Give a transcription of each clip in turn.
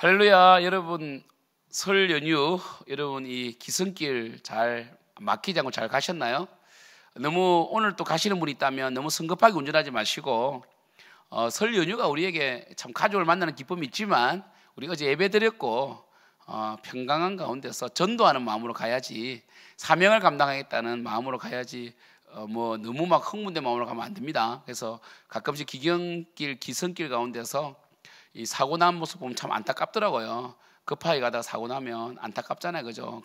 할렐루야. 여러분, 설 연휴 여러분 이 기승길 잘 막히지 않고 잘 가셨나요? 너무 오늘 또 가시는 분이 있다면 너무 성급하게 운전하지 마시고 설 연휴가 우리에게 참 가족을 만나는 기쁨이 있지만 우리 어제 예배 드렸고 평강한 가운데서 전도하는 마음으로 가야지, 사명을 감당하겠다는 마음으로 가야지 너무 막 흥분된 마음으로 가면 안 됩니다. 그래서 가끔씩 기승길 가운데서 이 사고 난 모습 보면 참 안타깝더라고요. 급하게 가다가 사고 나면 안타깝잖아요, 그죠?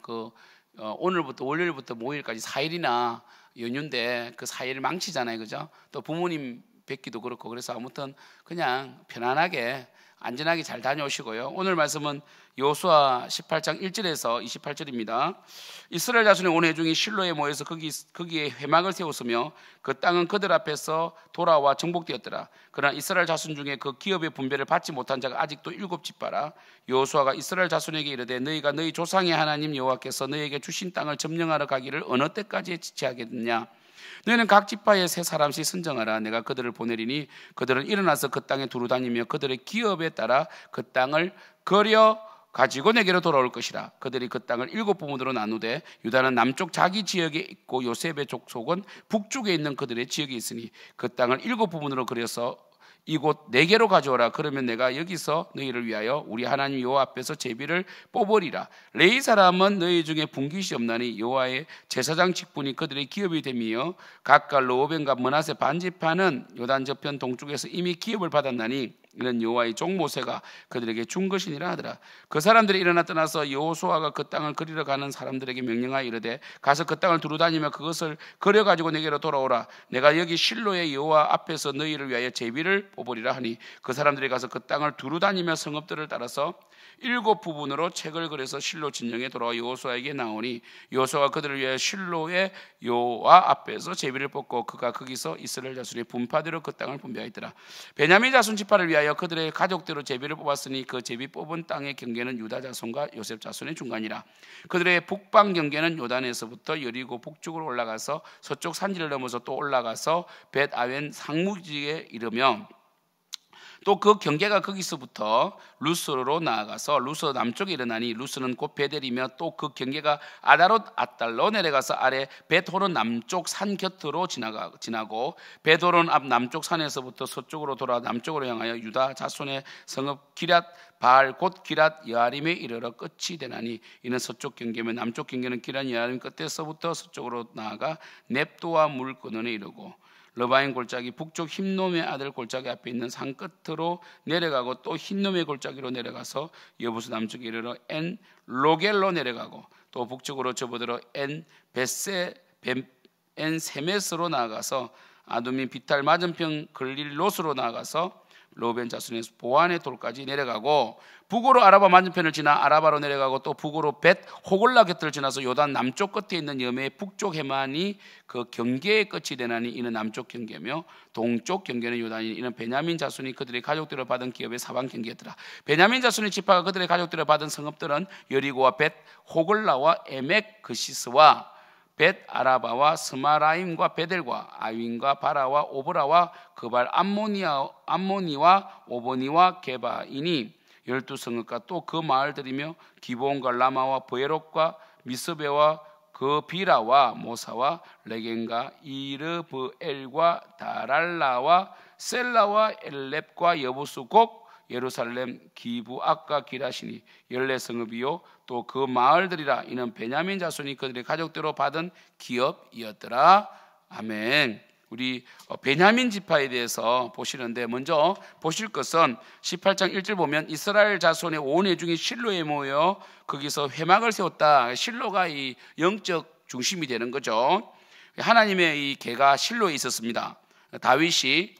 오늘부터 월요일부터 목요일까지 4일이나 연휴인데 그 4일 망치잖아요, 그죠? 또 부모님 뵙기도 그렇고. 그래서 아무튼 그냥 편안하게 안전하게 잘 다녀오시고요. 오늘 말씀은 여호수아 18장 1절에서 28절입니다. 이스라엘 자손의 온 회중이 실로에 모여서 거기에 회막을 세웠으며 그 땅은 그들 앞에서 돌아와 정복되었더라. 그러나 이스라엘 자손 중에 그 기업의 분배를 받지 못한 자가 아직도 7집하라. 여호수아가 이스라엘 자손에게 이르되 너희가 너희 조상의 하나님 여호와께서 너희에게 주신 땅을 점령하러 가기를 어느 때까지 지체하겠느냐. 너희는 각 지파에 세 사람씩 선정하라. 내가 그들을 보내리니 그들은 일어나서 그 땅에 두루 다니며 그들의 기업에 따라 그 땅을 거려 가지고 내게로 돌아올 것이라. 그들이 그 땅을 7부문으로 나누되 유다는 남쪽 자기 지역에 있고 요셉의 족속은 북쪽에 있는 그들의 지역에 있으니 그 땅을 7부문으로 그려서 이곳 네개로 가져오라. 그러면 내가 여기서 너희를 위하여 우리 하나님 여호와 앞에서 제비를 뽑으리라. 레위 사람은 너희 중에 분깃이 없나니 여호와의 제사장 직분이 그들의 기업이 됨이요 각각 르우벤과 므낫세 반지파는 요단 저편 동쪽에서 이미 기업을 받았나니 이는 여호와의 종 모세가 그들에게 준 것이니라 하더라. 그 사람들이 일어나 떠나서 여호수아가 그 땅을 그리러 가는 사람들에게 명령하여 이르되 가서 그 땅을 두루 다니며 그것을 그려 가지고 내게로 돌아오라. 내가 여기 실로의 여호와 앞에서 너희를 위하여 제비를 뽑으리라 하니 그 사람들이 가서 그 땅을 두루 다니며 성읍들을 따라서 7부분으로 책을 그려서 실로 진영에 돌아와 여호수아에게 나오니 여호수아가 그들을 위하여 실로의 여호와 앞에서 제비를 뽑고 그가 거기서 이스라엘 자손의 분파대로 그 땅을 분배하였더라. 베냐민 자손 지파를 위하여 그들의 가족대로 제비를 뽑았으니 그 제비 뽑은 땅의 경계는 유다 자손과 요셉 자손의 중간이라. 그들의 북방 경계는 요단에서부터 여리고 북쪽으로 올라가서 서쪽 산지를 넘어서 또 올라가서 벳 아웬 상무지에 이르며 또 그 경계가 거기서부터 루스로 나아가서 루스 남쪽에 일어나니 루스는 곧 베델이며 또 그 경계가 아다롯 아달로 내려가서 아래 벳호론 남쪽 산 곁으로 지나고 벳호론 앞 남쪽 산에서부터 서쪽으로 돌아 남쪽으로 향하여 유다 자손의 성읍 기랏 바알 곧 기랏 여아림에 이르러 끝이 되나니 이는 서쪽 경계면 남쪽 경계는 기랏 여아림 끝에서부터 서쪽으로 나아가 넵도와 물 근원에 이르고 러바인 골짜기 북쪽 흰놈의 아들 골짜기 앞에 있는 산 끝으로 내려가고 또 흰놈의 골짜기로 내려가서 여부스 남쪽에 이르러 엔 로겔로 내려가고 또 북쪽으로 접어들어 엔 세메스로 나아가서 아두민 비탈 맞은편 글릴롯으로 나아가서 로벤 자손의 보안의 돌까지 내려가고 북으로 아라바 맞은편을 지나 아라바로 내려가고 또 북으로 벳 호골라 곁을 지나서 요단 남쪽 끝에 있는 여매의 북쪽 해만이 그 경계의 끝이 되나니 이는 남쪽 경계며 동쪽 경계는 요단이니 이는 베냐민 자손이 그들의 가족들을 받은 기업의 사방 경계였더라. 베냐민 자손의 지파가 그들의 가족들을 받은 성읍들은 여리고와 벳 호골라와 에멕 그시스와 벳 아라바와 스마라임과 베델과 아윈과 바라와 오브라와 그발 암모니와 오보니와 게바이니 12성읍과 또 그 마을들이며 기브온과 라마와 브에롯과 미스베와 그 비라와 모사와 레겐과 이르브엘과 다랄라와 셀라와 엘렙과 여부스 곡 예루살렘 기브앗과 기라시니 14성읍이요 또 그 마을들이라. 이는 베냐민 자손이 그들의 가족대로 받은 기업이었더라. 아멘. 우리 베냐민 지파에 대해서 보시는데 먼저 보실 것은 18장 1절 보면 이스라엘 자손의 온 회중이 실로에 모여 거기서 회막을 세웠다. 실로가 이 영적 중심이 되는 거죠. 하나님의 이 계가 실로에 있었습니다. 다윗이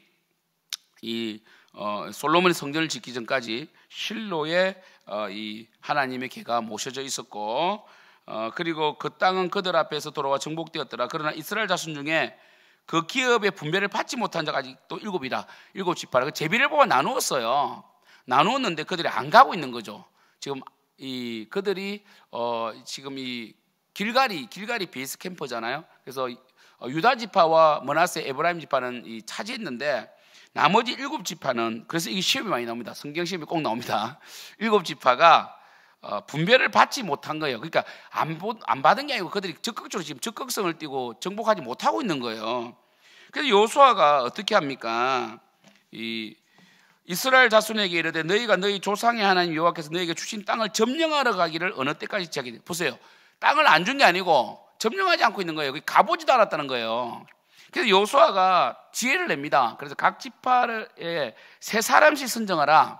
이 솔로몬의 성전을 짓기 전까지 실로에 이 하나님의 계가 모셔져 있었고 그리고 그 땅은 그들 앞에서 돌아와 정복되었더라. 그러나 이스라엘 자손 중에 그 기업의 분배를 받지 못한 자가 아직도 7이라. 7지파라. 제비를 뽑아 나누었어요. 나누었는데 그들이 안 가고 있는 거죠. 지금 그들이 지금 이 길갈이 베이스 캠프잖아요. 그래서 유다 지파와 므낫세 에브라임 지파는 차지했는데 나머지 7지파는, 그래서 이게 시험이 많이 나옵니다. 성경 시험이 꼭 나옵니다. 7지파가 분배를 받지 못한 거예요. 그러니까 안 받은 게 아니고 그들이 적극적으로 지금 적극성을 띠고 정복하지 못하고 있는 거예요. 그래서 여호수아가 어떻게 합니까? 이스라엘 자손에게 이르되 너희가 너희 조상의 하나님 여호와께서 너희에게 주신 땅을 점령하러 가기를 어느 때까지 지하게. 보세요. 땅을 안 준 게 아니고 점령하지 않고 있는 거예요. 가보지도 않았다는 거예요. 그래서 여호수아가 지혜를 냅니다. 그래서 각 지파에 3사람씩 선정하라.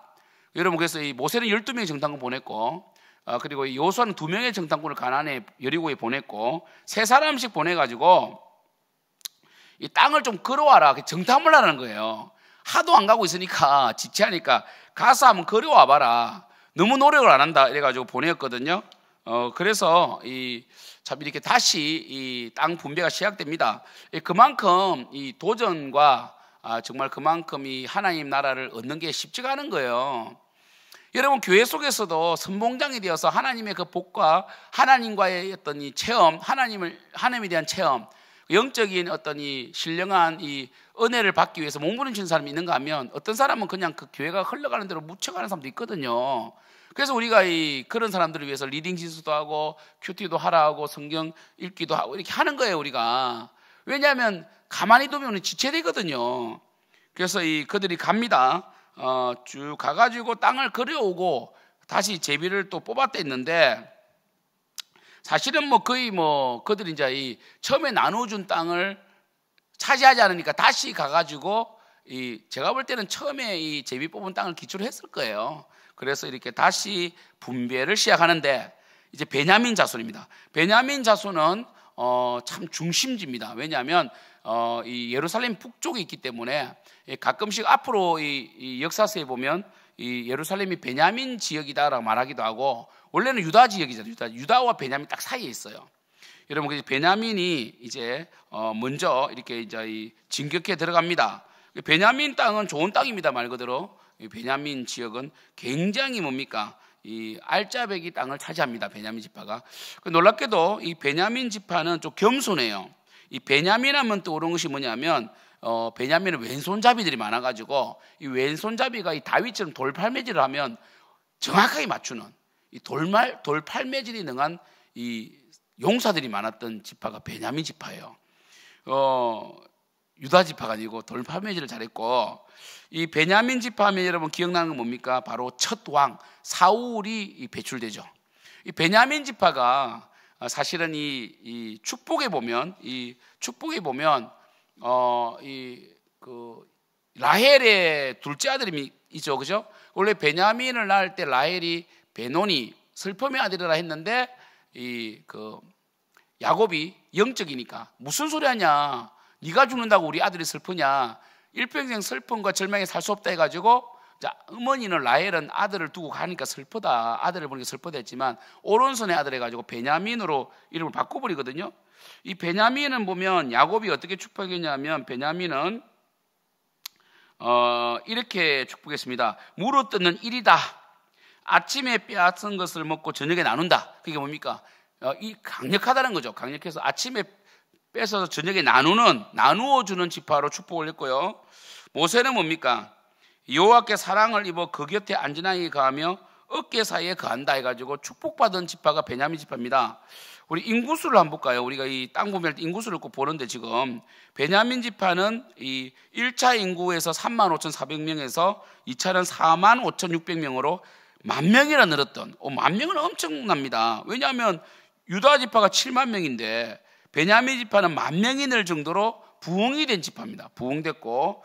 여러분, 그래서 이 모세는 12명의 정탐꾼 보냈고, 그리고 여호수아는 2명의 정탐꾼을 가나안에 여리고에 보냈고, 3사람씩 보내가지고 이 땅을 좀 걸어와라. 정탐을 하라는 거예요. 하도 안 가고 있으니까 지체하니까 가서 한번 걸어와 봐라. 너무 노력을 안 한다 이래가지고 보냈거든요. 그래서 참 이렇게 다시 이 땅 분배가 시작됩니다. 그만큼 이 도전과 정말 그만큼 이 하나님 나라를 얻는 게 쉽지가 않은 거예요. 여러분, 교회 속에서도 선봉장이 되어서 하나님의 그 복과 하나님과의 어떤 이 체험, 하나님에 대한 체험, 영적인 어떤 이 신령한 이 은혜를 받기 위해서 몸부림치는 사람이 있는가 하면, 어떤 사람은 그냥 그 교회가 흘러가는 대로 묻혀가는 사람도 있거든요. 그래서 우리가 그런 사람들을 위해서 리딩 지수도 하고 큐티도 하라 하고 성경 읽기도 하고 이렇게 하는 거예요, 우리가. 왜냐하면 가만히 두면 지체되거든요. 그래서 그들이 갑니다. 쭉 가가지고 땅을 걸어오고 다시 제비를 또 뽑았댔는데, 사실은 거의 그들이 이제 처음에 나눠준 땅을 차지하지 않으니까 다시 가가지고 제가 볼 때는 처음에 이 제비 뽑은 땅을 기초로 했을 거예요. 그래서 이렇게 다시 분배를 시작하는데, 이제 베냐민 자손입니다. 베냐민 자손은 참 중심지입니다. 왜냐하면 이 예루살렘 북쪽에 있기 때문에 가끔씩 앞으로 이 역사서에 보면 이 예루살렘이 베냐민 지역이다라고 말하기도 하고, 원래는 유다 지역이잖아요. 유다와 베냐민 딱 사이에 있어요. 여러분, 그 베냐민이 이제 먼저 이렇게 이제 진격해 들어갑니다. 베냐민 땅은 좋은 땅입니다. 말 그대로 베냐민 지역은 굉장히 뭡니까? 이 알짜배기 땅을 차지합니다. 베냐민 지파가. 놀랍게도 이 베냐민 지파는 좀 겸손해요. 이 베냐민 하면 떠오르는 것이 뭐냐면, 베냐민은 왼손잡이들이 많아가지고 이 왼손잡이가 이 다윗처럼 돌팔매질을 하면 정확하게 맞추는 이 돌팔매질이 능한 이 용사들이 많았던 지파가 베냐민 지파예요. 유다 지파가 아니고 돌팔매질을 잘했고, 이 베냐민 지파하면 여러분 기억나는 건 뭡니까? 바로 첫 왕 사울이 배출되죠. 이 베냐민 지파가 사실은 이 축복에 보면 라헬의 둘째 아들이 있죠, 그죠? 원래 베냐민을 낳을 때 라헬이 베논이 슬픔의 아들이라 했는데 야곱이 영적이니까 무슨 소리 하냐? 네가 죽는다고 우리 아들이 슬프냐? 일평생 슬픔과 절망에 살 수 없다 해가지고, 어머니는 라헬은 아들을 두고 가니까 슬프다, 아들을 보니까 슬프다 했지만 오른손의 아들 해가지고 베냐민으로 이름을 바꿔버리거든요. 이 베냐민은 보면 야곱이 어떻게 축복했냐면, 베냐민은 이렇게 축복했습니다. 물어뜯는 일이다. 아침에 빼앗은 것을 먹고 저녁에 나눈다. 그게 뭡니까? 이 강력하다는 거죠. 강력해서 아침에 뺏어서 저녁에 나누어 주는 지파로 축복을 했고요. 모세는 뭡니까? 여호와께 사랑을 입어 그 곁에 안전하게 거하며 어깨 사이에 거한다 해가지고 축복받은 지파가 베냐민 지파입니다. 우리 인구수를 한번 볼까요? 우리가 이 땅 구매할 때 인구수를 꼭 보는데, 지금 베냐민 지파는 이 1차 인구에서 35,400명에서 2차는 45,600명으로 10,000명이나 늘었던, 10,000명은 엄청납니다. 왜냐하면 유다 지파가 7만 명인데 베냐민 지파는 10,000명이 늘 정도로 부흥이 된 지파입니다. 부흥됐고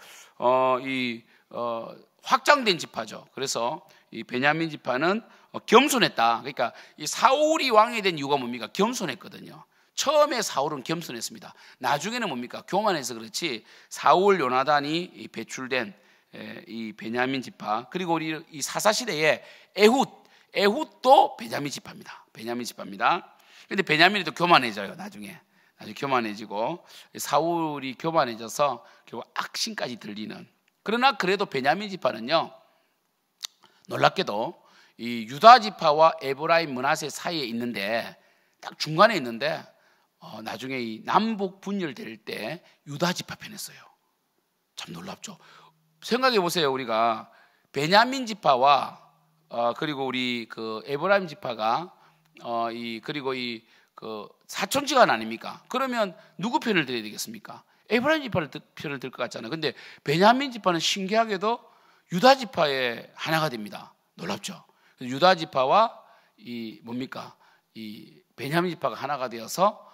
확장된 지파죠. 그래서 이 베냐민 지파는 겸손했다. 그러니까 이 사울이 왕이 된 이유가 뭡니까? 겸손했거든요. 처음에 사울은 겸손했습니다. 나중에는 뭡니까? 교만해서 그렇지. 사울 요나단이 배출된 이 베냐민 지파, 그리고 우리 이 사사시대에 에훗도 베냐민 지파입니다. 베냐민 지파입니다. 근데 베냐민이 또 교만해져요. 나중에 교만해지고 사울이 교만해져서 결국 악신까지 들리는. 그러나 그래도 베냐민 지파는요, 놀랍게도 이 유다 지파와 에브라임 므낫세 사이에 있는데, 딱 중간에 있는데 나중에 이 남북 분열될 때 유다 지파 편에 서요. 참 놀랍죠. 생각해 보세요. 우리가 베냐민 지파와 그리고 우리 그 에브라임 지파가 그리고 이 그 사촌지간 아닙니까? 그러면 누구 편을 들어야 되겠습니까? 에브라임 지파를 편을 들 것 같잖아요. 근데 베냐민 지파는 신기하게도 유다 지파의 하나가 됩니다. 놀랍죠? 유다 지파와 이 뭡니까? 이 베냐민 지파가 하나가 되어서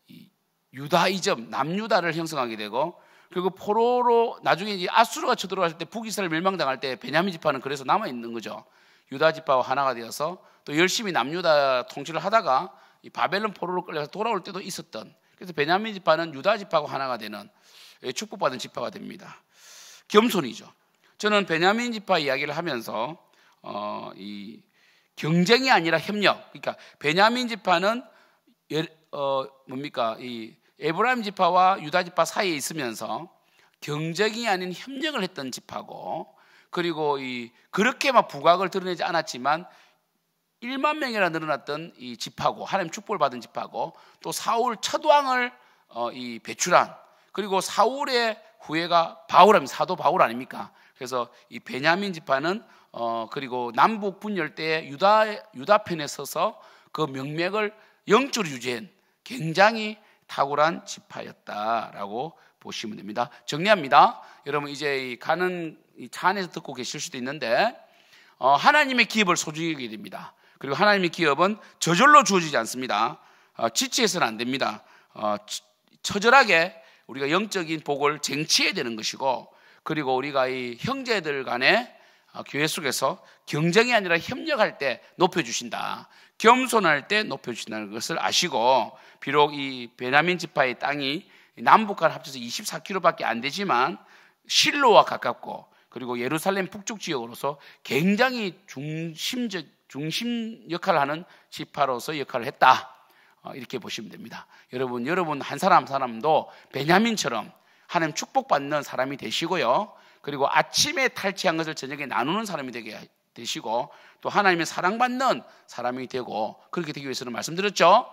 이 유다이즘 남유다를 형성하게 되고, 그리고 포로로 나중에 이제 아수르가 쳐들어갈 때 북이스라엘 멸망당할 때 베냐민 지파는 그래서 남아 있는 거죠. 유다 지파와 하나가 되어서 또 열심히 남유다 통치를 하다가 이 바벨론 포로로 끌려서 돌아올 때도 있었던, 그래서 베냐민 지파는 유다 지파와 하나가 되는 축복받은 지파가 됩니다. 겸손이죠. 저는 베냐민 지파 이야기를 하면서 이 경쟁이 아니라 협력, 그러니까 베냐민 지파는 뭡니까? 이 에브라임 지파와 유다 지파 사이에 있으면서 경쟁이 아닌 협력을 했던 지파고, 그리고 그렇게 막 부각을 드러내지 않았지만 1만 명이나 늘어났던 이 지파고, 하나님 축복을 받은 지파고, 또 사울 첫 왕을 배출한, 그리고 사울의 후예가 바울입니다. 사도 바울 아닙니까? 그래서 이 베냐민 지파는 그리고 남북 분열 때 유다 편에 서서 그 명맥을 영적으로 유지한 굉장히 탁월한 지파였다라고 보시면 됩니다. 정리합니다. 여러분 이제 가는 차 안에서 듣고 계실 수도 있는데 하나님의 기업을 소중히 여기게 됩니다. 그리고 하나님의 기업은 저절로 주어지지 않습니다. 지체해서는 안 됩니다. 처절하게 우리가 영적인 복을 쟁취해야 되는 것이고, 그리고 우리가 이 형제들 간에 교회 속에서 경쟁이 아니라 협력할 때 높여주신다, 겸손할 때 높여주신다는 것을 아시고, 비록 이 베냐민 지파의 땅이 남북간 합쳐서 24km밖에 안 되지만 실로와 가깝고, 그리고 예루살렘 북쪽 지역으로서 굉장히 중심 역할을 하는 지파로서 역할을 했다, 이렇게 보시면 됩니다. 여러분 한 사람 한 사람도 베냐민처럼 하나님 축복받는 사람이 되시고요, 그리고 아침에 탈취한 것을 저녁에 나누는 사람이 되게 되시고, 또 하나님의 사랑받는 사람이 되고, 그렇게 되기 위해서는 말씀드렸죠.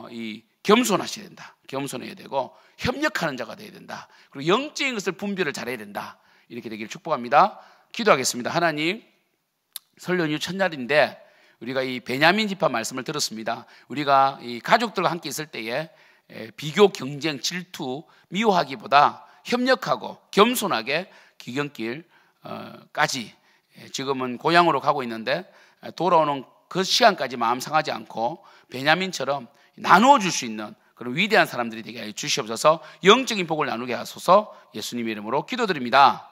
이 겸손하셔야 된다. 겸손해야 되고 협력하는 자가 되어야 된다. 그리고 영적인 것을 분별을 잘해야 된다. 이렇게 되기를 축복합니다. 기도하겠습니다. 하나님, 설 연휴 첫날인데 우리가 이 베냐민 지파 말씀을 들었습니다. 우리가 이 가족들과 함께 있을 때에 비교, 경쟁, 질투, 미워하기보다 협력하고 겸손하게 귀경길까지, 지금은 고향으로 가고 있는데 돌아오는 그 시간까지 마음 상하지 않고 베냐민처럼 나누어 줄 수 있는 그런 위대한 사람들이 되게 해 주시옵소서. 영적인 복을 나누게 하소서. 예수님의 이름으로 기도드립니다.